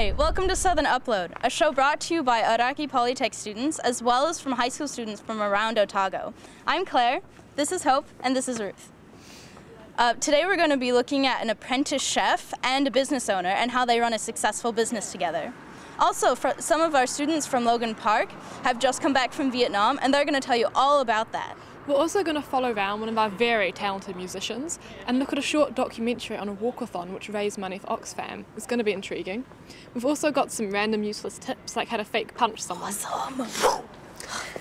Hi, welcome to Southern Upload, a show brought to you by Araki Polytech students as well as from high school students from around Otago. I'm Claire, this is Hope, and this is Ruth. Today we're going to be looking at an apprentice chef and a business owner and how they run a successful business together. Also, some of our students from Logan Park have just come back from Vietnam and they're going to tell you all about that. We're also going to follow around one of our very talented musicians and look at a short documentary on a walkathon which raised money for Oxfam. It's going to be intriguing. We've also got some random useless tips like how to fake punch someone. Awesome.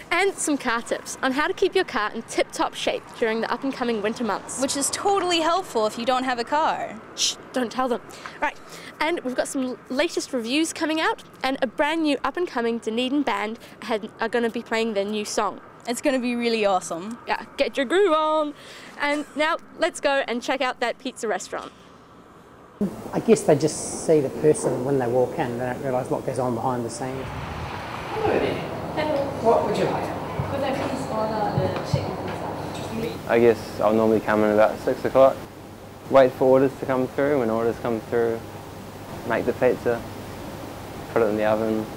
And some car tips on how to keep your car in tip-top shape during the up-and-coming winter months. Which is totally helpful if you don't have a car. Shh, don't tell them. Right, and we've got some latest reviews coming out and a brand new up-and-coming Dunedin band are going to be playing their new song. It's going to be really awesome. Yeah, get your groove on. And now let's go and check out that pizza restaurant. I guess they just see the person when they walk in. They don't realise what goes on behind the scenes. Hello there. Hello. What would you like? Could I please order the chicken pizza? I guess I'll normally come in about 6 o'clock, wait for orders to come through. When orders come through, make the pizza, put it in the oven,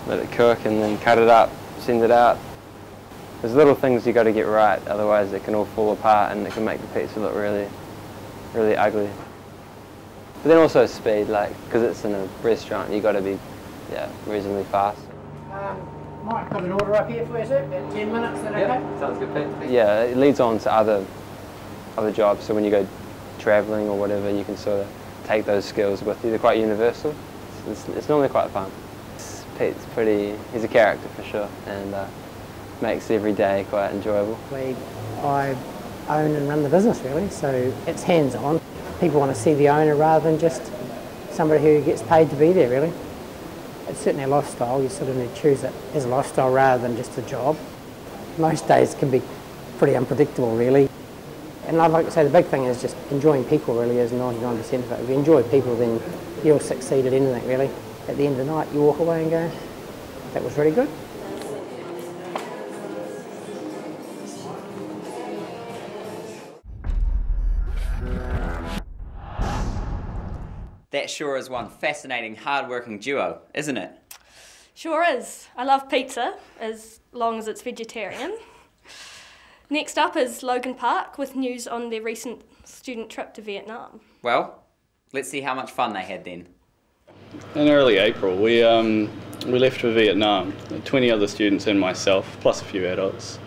let it cook and then cut it up, send it out. There's little things you got to get right, otherwise it can all fall apart and it can make the pizza look really, really ugly. But then also speed, like, because it's in a restaurant, you got to be, reasonably fast. Might put an order up here for you, sir. About 10 minutes, is that okay? Sounds good, Pete. Yeah, it leads on to other jobs, so when you go travelling or whatever, you can sort of take those skills with you. They're quite universal. It's normally quite fun. Pete's he's a character for sure, and makes every day quite enjoyable. I own and run the business really, so it's hands-on. People want to see the owner rather than just somebody who gets paid to be there really. It's certainly a lifestyle, you sort of need to choose it as a lifestyle rather than just a job. Most days can be pretty unpredictable really. And I'd like to say the big thing is just enjoying people really is 99% of it. If you enjoy people then you'll succeed at anything really. At the end of the night you walk away and go, that was really good. That sure is one fascinating, hard-working duo, isn't it? Sure is. I love pizza, as long as it's vegetarian. Next up is Logan Park with news on their recent student trip to Vietnam. Well, let's see how much fun they had then. In early April, we left for Vietnam, 20 other students and myself, plus a few adults.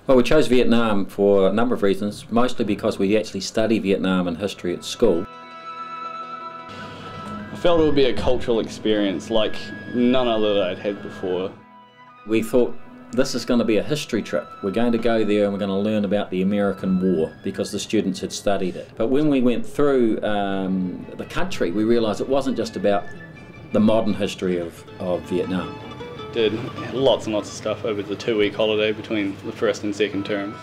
Well, we chose Vietnam for a number of reasons, mostly because we actually study Vietnam and history at school. I felt it would be a cultural experience like none other that I'd had before. We thought this is going to be a history trip. We're going to go there and we're going to learn about the American War because the students had studied it. But when we went through the country, we realised it wasn't just about the modern history of Vietnam. Did lots and lots of stuff over the 2-week holiday between the first and second terms.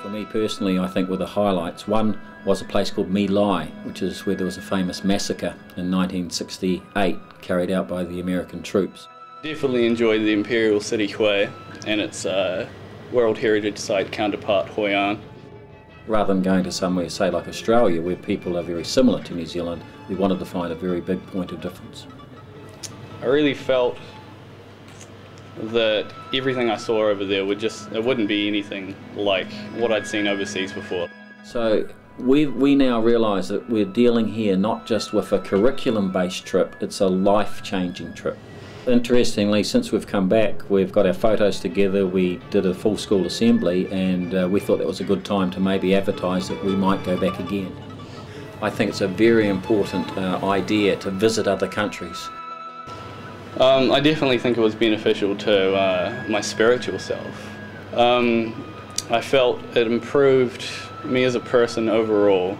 For me personally, I think were the highlights. One was a place called My Lai, which is where there was a famous massacre in 1968 carried out by the American troops. Definitely enjoyed the Imperial City Hue and its World Heritage Site counterpart Hoi An. Rather than going to somewhere, say like Australia, where people are very similar to New Zealand, we wanted to find a very big point of difference. I really felt that everything I saw over there it wouldn't be anything like what I'd seen overseas before. So we now realise that we're dealing here not just with a curriculum-based trip, it's a life-changing trip. Interestingly, since we've come back, we've got our photos together, we did a full school assembly, and we thought that was a good time to maybe advertise that we might go back again. I think it's a very important idea to visit other countries. I definitely think it was beneficial to my spiritual self. I felt it improved me as a person overall.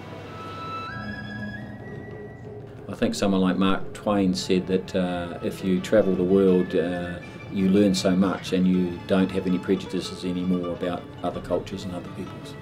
I think someone like Mark Twain said that if you travel the world, you learn so much and you don't have any prejudices anymore about other cultures and other peoples.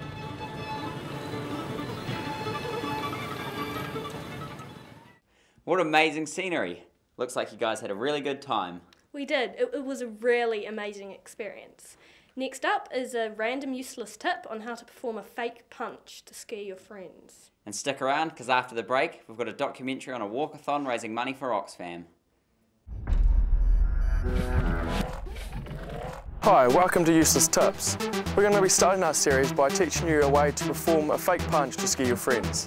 What amazing scenery. Looks like you guys had a really good time. We did. It was a really amazing experience. Next up is a random useless tip on how to perform a fake punch to scare your friends. And stick around, because after the break, we've got a documentary on a walkathon raising money for Oxfam. Hi, welcome to Useless Tips. We're going to be starting our series by teaching you a way to perform a fake punch to scare your friends.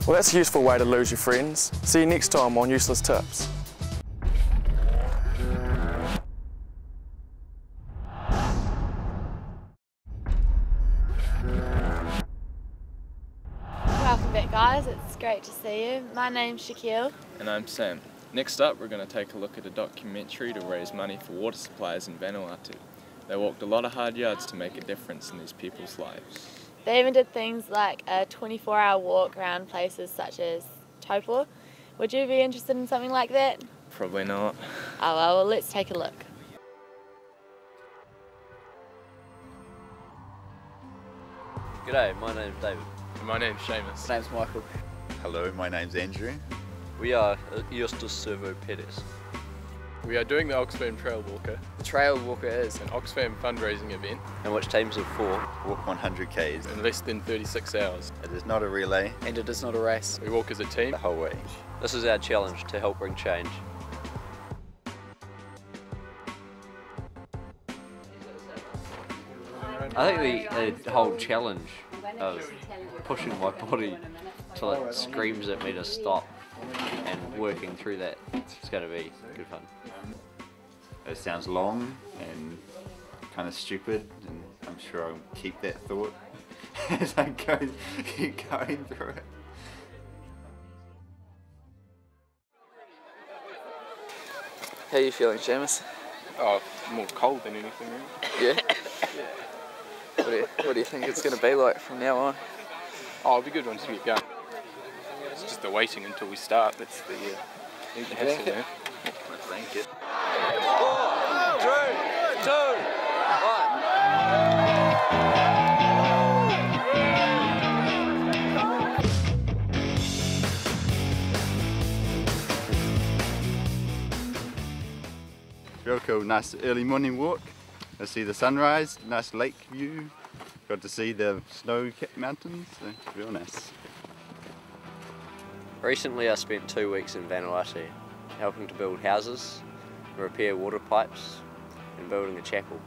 Well, that's a useful way to lose your friends. See you next time on Useless Tips. Welcome back, guys. It's great to see you. My name's Shaquille. And I'm Sam. Next up, we're going to take a look at a documentary to raise money for water supplies in Vanuatu. They walked a lot of hard yards to make a difference in these people's lives. They even did things like a 24-hour walk around places such as Taupo. Would you be interested in something like that? Probably not. Oh well, let's take a look. G'day, my name's David. And my name's Seamus. My name's Michael. Hello, my name's Andrew. We are Eostus Servo Pedis. We are doing the Oxfam Trail Walker. The Trail Walker is an Oxfam fundraising event. And which teams of 4 walk 100 k's in less than 36 hours. It is not a relay. And it is not a race. We walk as a team the whole way. This is our challenge to help bring change. I think the whole challenge of pushing my body till it screams at me to stop and working through that, it's going to be good fun. It sounds long and kind of stupid, and I'm sure I'll keep that thought as I keep going through it. How are you feeling, Seamus? Oh, more cold than anything, really. Yeah? What do you think it's going to be like from now on? Oh, it'll be good once we get going. It's just the waiting until we start, that's the hassle, man. Thank you. 4, 3, 2, 1. Real cool, nice early morning walk. I see the sunrise, nice lake view. Got to see the snow-capped mountains, so real nice. Recently I spent 2 weeks in Vanuatu, helping to build houses, repair water pipes and building a chapel.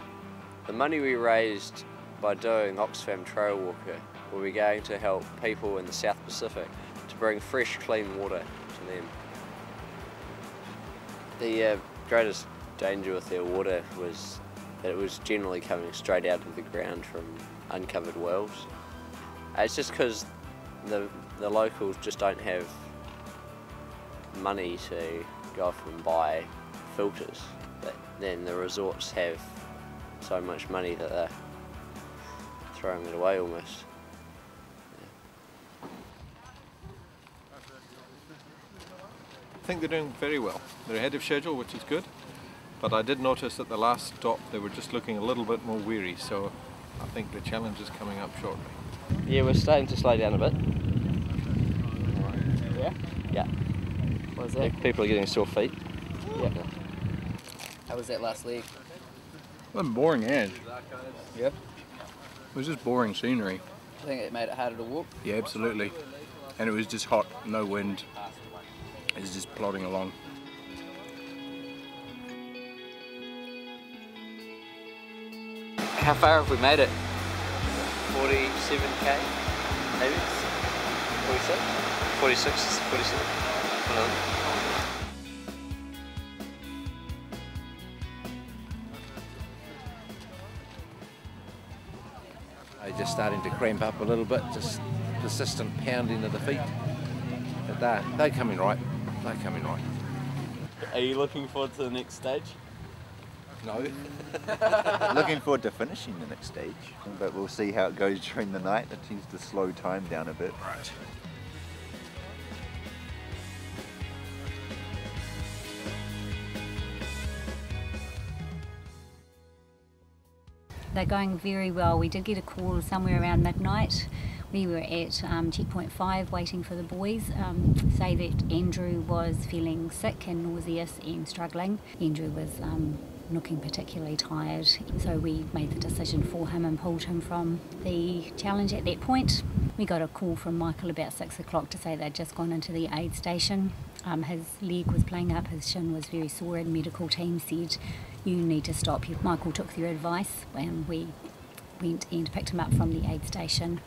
The money we raised by doing Oxfam Trail Walker will be going to help people in the South Pacific to bring fresh, clean water to them. The greatest danger with their water was that it was generally coming straight out of the ground from uncovered wells. It's just because the locals just don't have money to go off and buy filters, but then the resorts have so much money that they're throwing it away almost. I think they're doing very well. They're ahead of schedule, which is good, but I did notice at the last stop they were just looking a little bit more weary, so I think the challenge is coming up shortly. Yeah, we're starting to slow down a bit. Yeah? Yeah. What is that? People are getting sore feet. Yeah. How was that last leg? Well, boring as. Yep. It was just boring scenery. I think it made it harder to walk. Yeah, absolutely. And it was just hot, no wind. It was just plodding along. How far have we made it? 47k, maybe? 46? 46, 47. They're just starting to cramp up a little bit, just persistent pounding of the feet. But they're coming right. They're coming right. Are you looking forward to the next stage? No. Looking forward to finishing the next stage, but we'll see how it goes during the night. It tends to slow time down a bit. Right. They're going very well. We did get a call somewhere around midnight. We were at checkpoint 5 waiting for the boys, say that Andrew was feeling sick and nauseous and struggling. Andrew was looking particularly tired, so we made the decision for him and pulled him from the challenge at that point. We got a call from Michael about 6 o'clock to say they'd just gone into the aid station. His leg was playing up, his shin was very sore, and medical team said, "You need to stop." Michael took their advice and we went and picked him up from the aid station.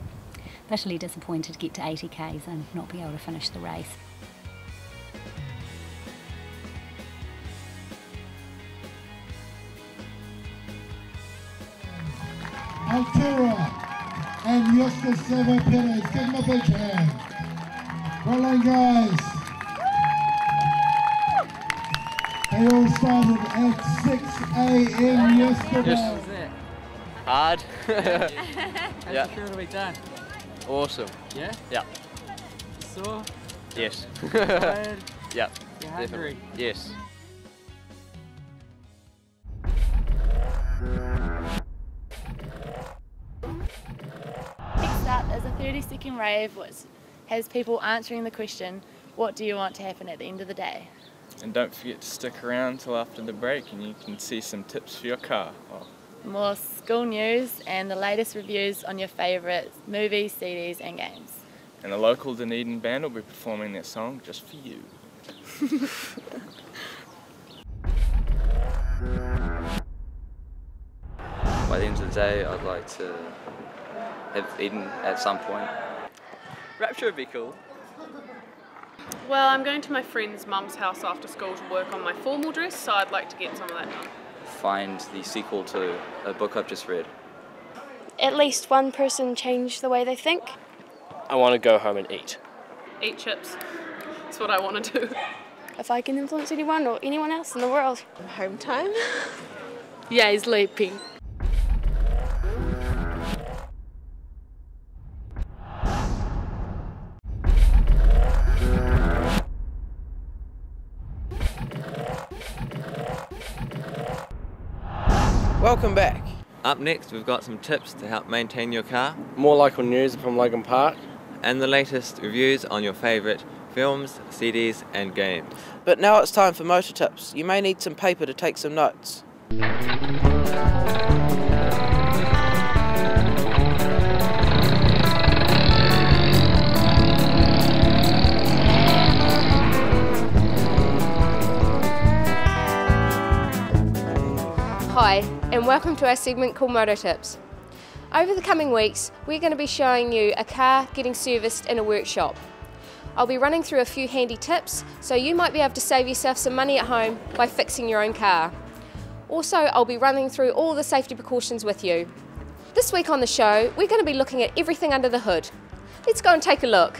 Bitterly disappointed to get to 80 k's and not be able to finish the race. Altera and Justus Silva Perez, give them a big hand. Well done, guys. They all started at 6 a.m. yesterday. Hard. How's Yeah. it feel to be done? Awesome. Yeah? Yeah. Sore? Yes. Tired? Yeah. You're hungry? Definitely. Yes. Next up is a 30-second rave which has people answering the question, what do you want to happen at the end of the day? And don't forget to stick around till after the break and you can see some tips for your car. Oh. More school news and the latest reviews on your favourite movies, CDs and games. And the local Dunedin band will be performing their song just for you. By the end of the day, I'd like to have eaten at some point. Rapture would be cool. Well, I'm going to my friend's mum's house after school to work on my formal dress, so I'd like to get some of that done. Find the sequel to a book I've just read. At least one person change the way they think. I want to go home and eat. Eat chips. That's what I want to do. If I can influence anyone or anyone else in the world. Home time. Yay, sleeping. Welcome back. Up next, we've got some tips to help maintain your car. More local news from Logan Park. And the latest reviews on your favourite films, CDs and games. But now it's time for motor tips. You may need some paper to take some notes. Hi, and welcome to our segment called Moto Tips. Over the coming weeks, we're going to be showing you a car getting serviced in a workshop. I'll be running through a few handy tips, so you might be able to save yourself some money at home by fixing your own car. Also, I'll be running through all the safety precautions with you. This week on the show, we're going to be looking at everything under the hood. Let's go and take a look.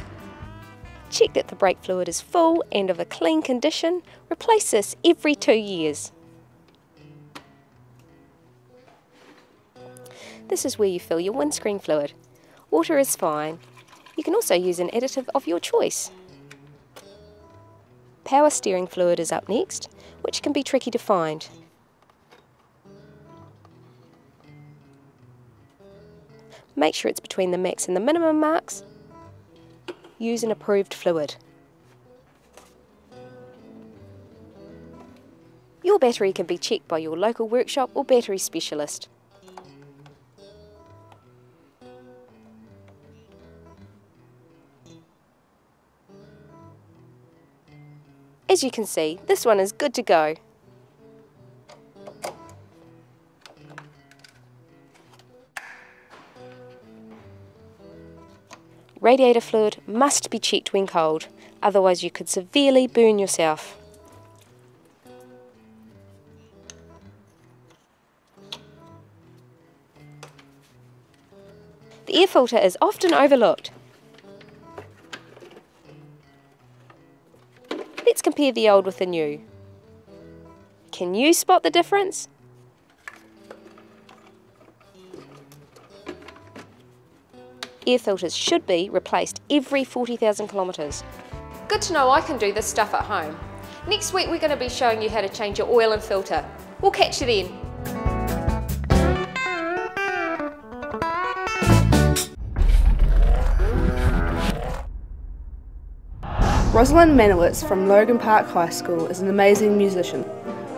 Check that the brake fluid is full and of a clean condition. Replace this every 2 years. This is where you fill your windscreen fluid. Water is fine. You can also use an additive of your choice. Power steering fluid is up next, which can be tricky to find. Make sure it's between the max and the minimum marks. Use an approved fluid. Your battery can be checked by your local workshop or battery specialist. As you can see, this one is good to go. Radiator fluid must be checked when cold, otherwise you could severely burn yourself. The air filter is often overlooked. Let's compare the old with the new. Can you spot the difference? Air filters should be replaced every 40,000 kilometres. Good to know I can do this stuff at home. Next week we're going to be showing you how to change your oil and filter. We'll catch you then. Rosslyn from Logan Park High School is an amazing musician.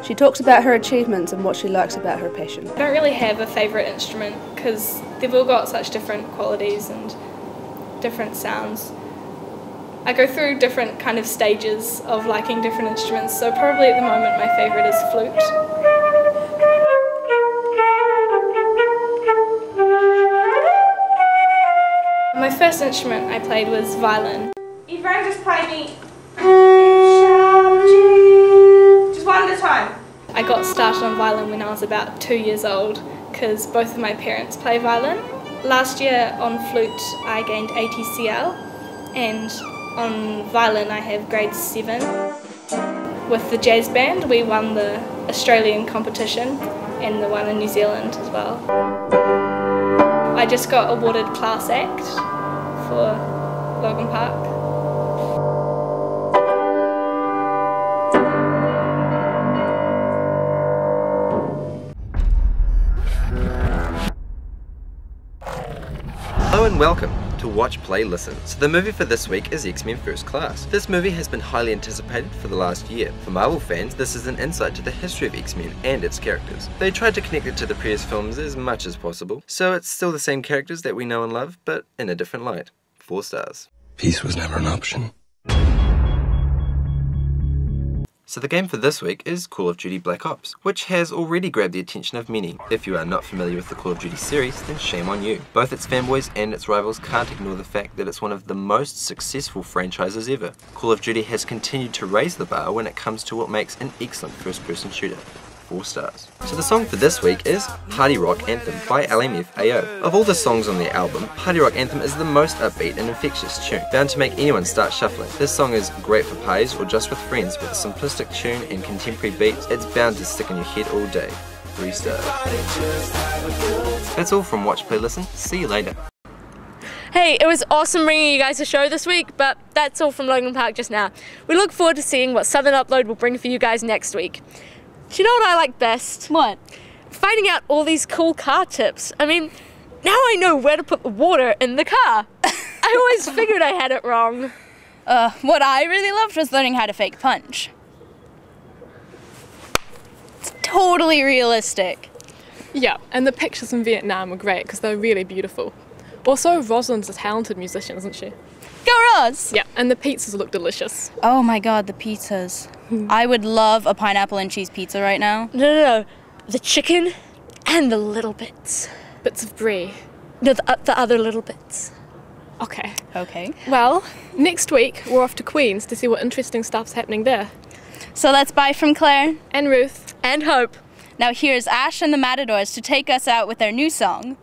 She talks about her achievements and what she likes about her passion. I don't really have a favourite instrument because they've all got such different qualities and different sounds. I go through different kind of stages of liking different instruments, so probably at the moment my favourite is flute. My first instrument I played was violin. Ephraim, just play me just one at a time. I got started on violin when I was about 2 years old because both of my parents play violin. Last year on flute I gained ATCL and on violin I have grade 7. With the jazz band we won the Australian competition and the one in New Zealand as well. I just got awarded Class Act for Logan Park. Hello and welcome to Watch, Play, Listen. So the movie for this week is X-Men First Class. This movie has been highly anticipated for the last year. For Marvel fans, this is an insight to the history of X-Men and its characters. They tried to connect it to the previous films as much as possible, so it's still the same characters that we know and love, but in a different light. 4 stars. Peace was never an option. So the game for this week is Call of Duty Black Ops, which has already grabbed the attention of many. If you are not familiar with the Call of Duty series, then shame on you. Both its fanboys and its rivals can't ignore the fact that it's one of the most successful franchises ever. Call of Duty has continued to raise the bar when it comes to what makes an excellent first-person shooter. 4 stars. So the song for this week is Party Rock Anthem by LMFAO. Of all the songs on the album, Party Rock Anthem is the most upbeat and infectious tune, bound to make anyone start shuffling. This song is great for parties or just with friends. With a simplistic tune and contemporary beats, it's bound to stick in your head all day. 3 stars. That's all from Watch, Play, Listen. See you later. Hey, it was awesome bringing you guys a show this week, but that's all from Logan Park just now. We look forward to seeing what Southern Upload will bring for you guys next week. Do you know what I like best? What? Finding out all these cool car tips. I mean, now I know where to put the water in the car. I always figured I had it wrong. What I really loved was learning how to fake punch. It's totally realistic. Yeah, and the pictures from Vietnam were great because they're really beautiful. Also, Roslyn's a talented musician, isn't she? Go Roz! Yeah, and the pizzas look delicious. Oh my god, the pizzas. I would love a pineapple and cheese pizza right now. No. The chicken and the little bits. Bits of brie. No, the other little bits. Okay. Okay. Well, next week we're off to Queens to see what interesting stuff's happening there. So let's bye from Claire. And Ruth. And Hope. Now here's Ash and the Matadors to take us out with their new song.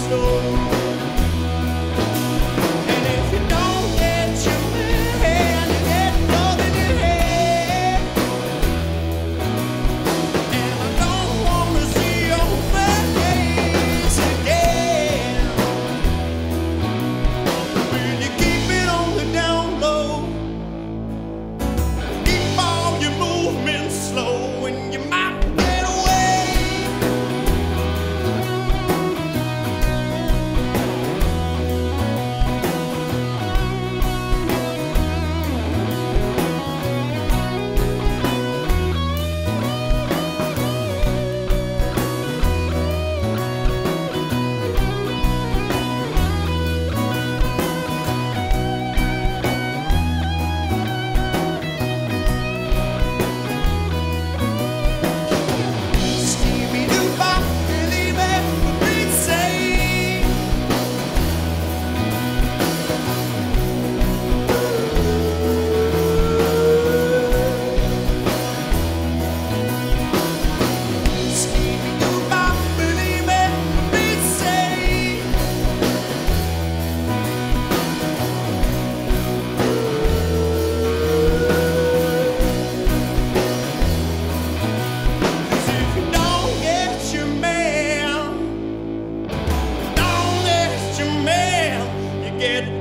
Soul. get